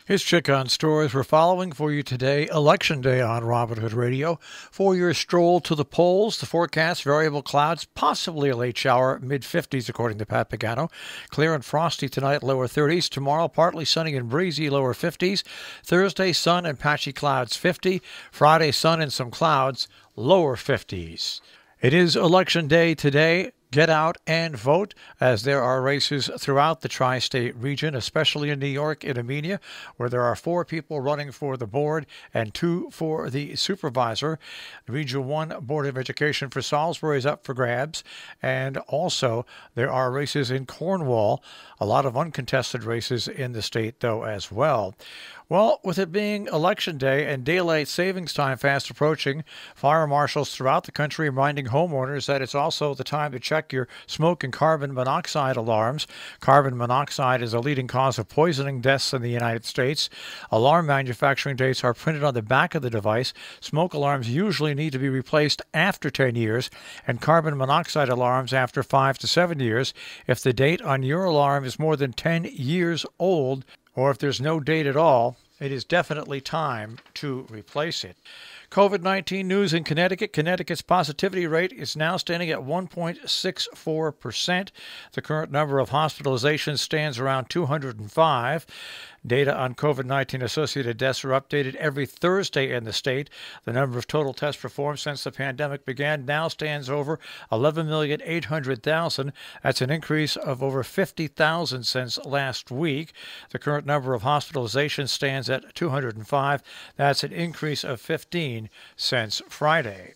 Here's Chick on Stores. We're following for you today, Election Day on Robin Hood Radio. For your stroll to the polls, the forecast, variable clouds, possibly a late shower, mid-50s according to Pat Pagano. Clear and frosty tonight, lower 30s. Tomorrow, partly sunny and breezy, lower 50s. Thursday, sun and patchy clouds, 50. Friday, sun and some clouds, lower 50s. It is Election Day today. Get out and vote, as there are races throughout the tri-state region, especially in New York in Amenia, where there are 4 people running for the board and 2 for the supervisor. The Region 1 Board of Education for Salisbury is up for grabs, and also there are races in Cornwall, a lot of uncontested races in the state, though, as well. Well, with it being Election Day and daylight savings time fast approaching, fire marshals throughout the country reminding homeowners that it's also the time to check your smoke and carbon monoxide alarms. Carbon monoxide is a leading cause of poisoning deaths in the United States. Alarm manufacturing dates are printed on the back of the device. Smoke alarms usually need to be replaced after 10 years, and carbon monoxide alarms after 5 to 7 years. If the date on your alarm is more than 10 years old, or if there's no date at all, it is definitely time to replace it. COVID-19 news in Connecticut. Connecticut's positivity rate is now standing at 1.64%. The current number of hospitalizations stands around 205. Data on COVID-19 associated deaths are updated every Thursday in the state. The number of total tests performed since the pandemic began now stands over 11,800,000. That's an increase of over 50,000 since last week. The current number of hospitalizations stands at 205. That's an increase of 15 since Friday.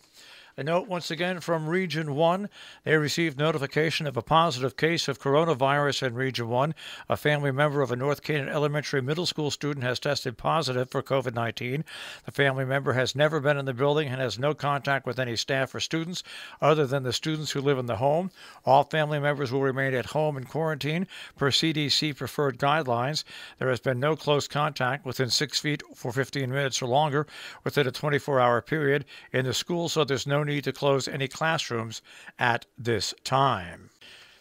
A note once again from Region 1. They received notification of a positive case of coronavirus in Region 1. A family member of a North Canaan Elementary middle school student has tested positive for COVID-19. The family member has never been in the building and has no contact with any staff or students other than the students who live in the home. All family members will remain at home in quarantine per CDC preferred guidelines. There has been no close contact within 6 feet for 15 minutes or longer within a 24-hour period in the school, so there's no need to close any classrooms at this time.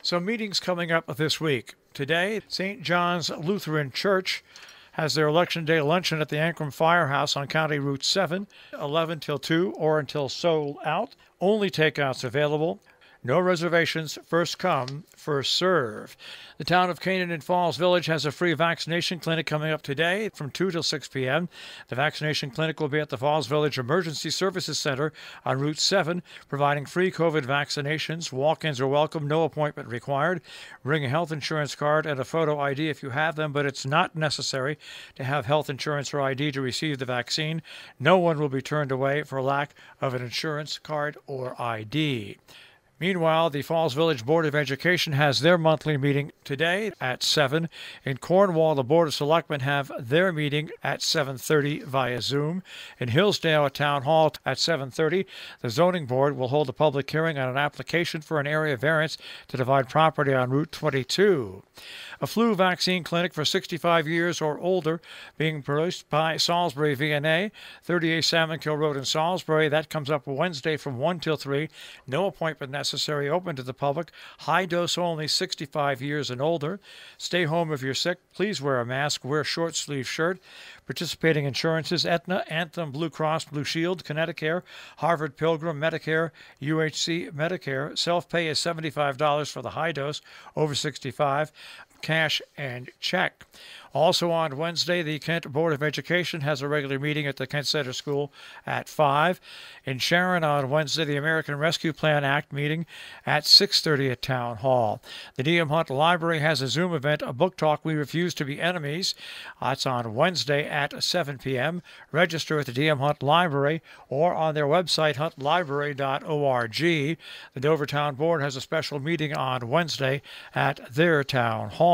So meetings coming up this week. Today, St. John's Lutheran Church has their Election Day luncheon at the Ancram Firehouse on County Route 7, 11 till 2 or until sold out. Only takeouts available. No reservations, first come, first serve. The town of Canaan in Falls Village has a free vaccination clinic coming up today from 2 till 6 p.m. The vaccination clinic will be at the Falls Village Emergency Services Center on Route 7, providing free COVID vaccinations. Walk-ins are welcome, no appointment required. Bring a health insurance card and a photo ID if you have them, but it's not necessary to have health insurance or ID to receive the vaccine. No one will be turned away for lack of an insurance card or ID. Meanwhile, the Falls Village Board of Education has their monthly meeting today at 7. In Cornwall, the Board of Selectmen have their meeting at 7:30 via Zoom. In Hillsdale at Town Hall at 7:30, the Zoning Board will hold a public hearing on an application for an area variance to divide property on Route 22. A flu vaccine clinic for 65 years or older being produced by Salisbury VNA, 38 Salmon Kill Road in Salisbury. That comes up Wednesday from 1 till 3. No appointment necessary, open to the public. High dose only, 65 years and older. Stay home if you're sick. Please wear a mask. Wear short sleeve shirt. Participating insurances: Aetna, Anthem, Blue Cross Blue Shield, Connecticut, Harvard Pilgrim, Medicare, UHC, Medicare. Self-pay is $75 for the high dose, over 65. Cash and check. Also on Wednesday, the Kent Board of Education has a regular meeting at the Kent Center School at 5. In Sharon on Wednesday, the American Rescue Plan Act meeting at 6:30 at Town Hall. The D.M. Hunt Library has a Zoom event, a book talk, We Refuse to Be Enemies. That's on Wednesday at 7 p.m. Register at the D.M. Hunt Library or on their website, huntlibrary.org. The Dover Town Board has a special meeting on Wednesday at their Town Hall.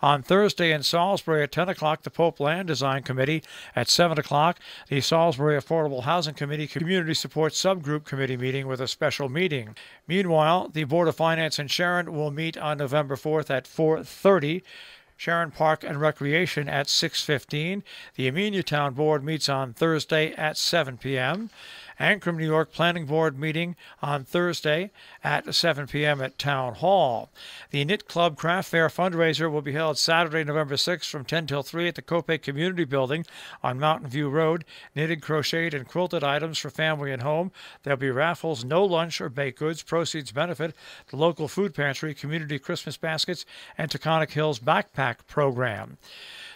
On Thursday in Salisbury at 10 o'clock, the Pope Land Design Committee. At 7 o'clock, the Salisbury Affordable Housing Committee Community Support Subgroup Committee meeting with a special meeting. Meanwhile, the Board of Finance in Sharon will meet on November 4th at 4:30. Sharon Park and Recreation at 6:15. The Amenia Town Board meets on Thursday at 7 p.m. Ancrum, New York Planning Board meeting on Thursday at 7 p.m. at Town Hall. The Knit Club Craft Fair fundraiser will be held Saturday, November 6th from 10 till 3 at the Copic Community Building on Mountain View Road. Knitted, crocheted, and quilted items for family and home. There'll be raffles, no lunch or baked goods. Proceeds benefit the local food pantry, community Christmas baskets, and Taconic Hills Backpack Program.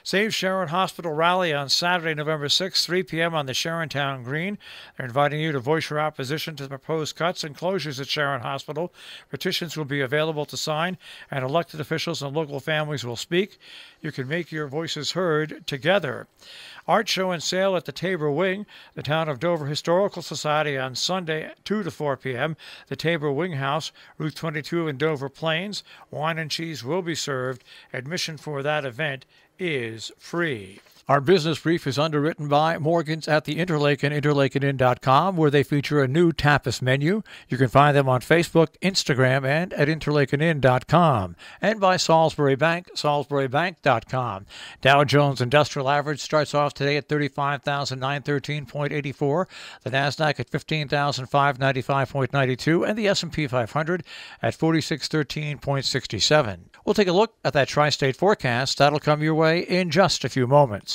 Save Sharon Hospital Rally on Saturday, November 6th, 3 p.m. on the Sharon Town Green. They're inviting you to voice your opposition to the proposed cuts and closures at Sharon Hospital. Petitions will be available to sign, and elected officials and local families will speak. You can make your voices heard together. Art show and sale at the Tabor Wing, the Town of Dover Historical Society on Sunday, 2 to 4 p.m. The Tabor Wing House, Route 22 in Dover Plains. Wine and cheese will be served. Admission for that event is free. Our business brief is underwritten by Morgan's at the Interlake and interlakeandinn.com, where they feature a new tapas menu. You can find them on Facebook, Instagram, and at interlakeandinn.com. And by Salisbury Bank, salisburybank.com. Dow Jones Industrial Average starts off today at 35,913.84, the NASDAQ at 15,595.92, and the S&P 500 at 4613.67. We'll take a look at that tri-state forecast. That'll come your way in just a few moments.